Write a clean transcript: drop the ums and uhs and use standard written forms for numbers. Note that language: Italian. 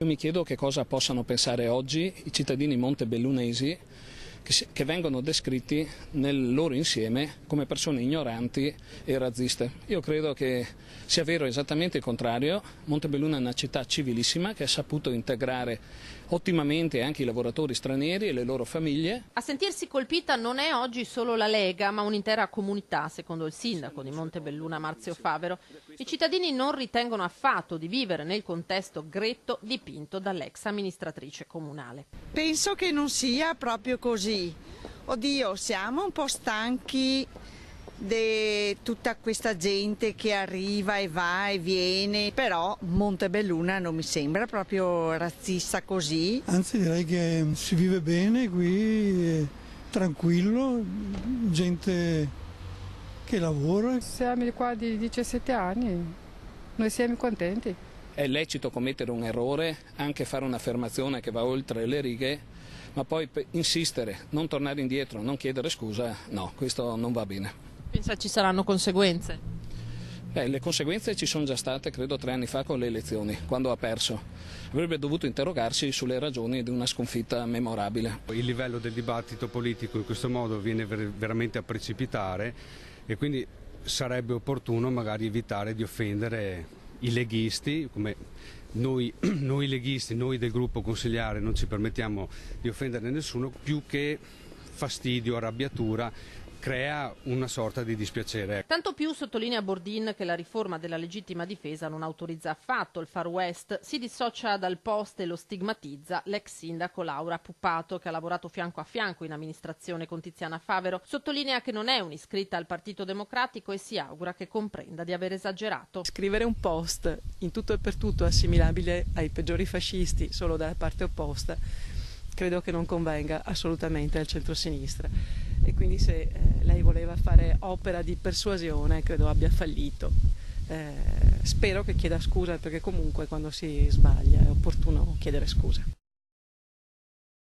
Io mi chiedo che cosa possano pensare oggi i cittadini montebellunesi che vengono descritti nel loro insieme come persone ignoranti e razziste. Io credo che sia vero esattamente il contrario. Montebelluna è una città civilissima che ha saputo integrare ottimamente anche i lavoratori stranieri e le loro famiglie. A sentirsi colpita non è oggi solo la Lega, ma un'intera comunità, secondo il sindaco di Montebelluna Marzio Favero. I cittadini non ritengono affatto di vivere nel contesto gretto dipinto dall'ex amministratrice comunale. Penso che non sia proprio così. Oddio, siamo un po' stanchi di tutta questa gente che arriva e va e viene, però Montebelluna non mi sembra proprio razzista così. Anzi, direi che si vive bene qui, tranquillo, gente che lavora. Siamo qua di 17 anni, noi siamo contenti. È lecito commettere un errore, anche fare un'affermazione che va oltre le righe, ma poi insistere, non tornare indietro, non chiedere scusa, no, questo non va bene. Pensa ci saranno conseguenze? Le conseguenze ci sono già state, credo, 3 anni fa con le elezioni, quando ha perso. Avrebbe dovuto interrogarsi sulle ragioni di una sconfitta memorabile. Il livello del dibattito politico in questo modo viene veramente a precipitare e quindi sarebbe opportuno magari evitare di offendere i leghisti, come noi leghisti, noi del gruppo consigliare non ci permettiamo di offendere nessuno, più che fastidio, arrabbiatura, crea una sorta di dispiacere. Tanto più sottolinea Bordin che la riforma della legittima difesa non autorizza affatto il Far West, si dissocia dal post e lo stigmatizza l'ex sindaco Laura Puppato, che ha lavorato fianco a fianco in amministrazione con Tiziana Favero. Sottolinea che non è un'iscritta al Partito Democratico e si augura che comprenda di aver esagerato. Scrivere un post in tutto e per tutto assimilabile ai peggiori fascisti solo dalla parte opposta credo che non convenga assolutamente al centro-sinistra, e quindi se lei voleva fare opera di persuasione credo abbia fallito. Spero che chieda scusa, perché comunque quando si sbaglia è opportuno chiedere scusa.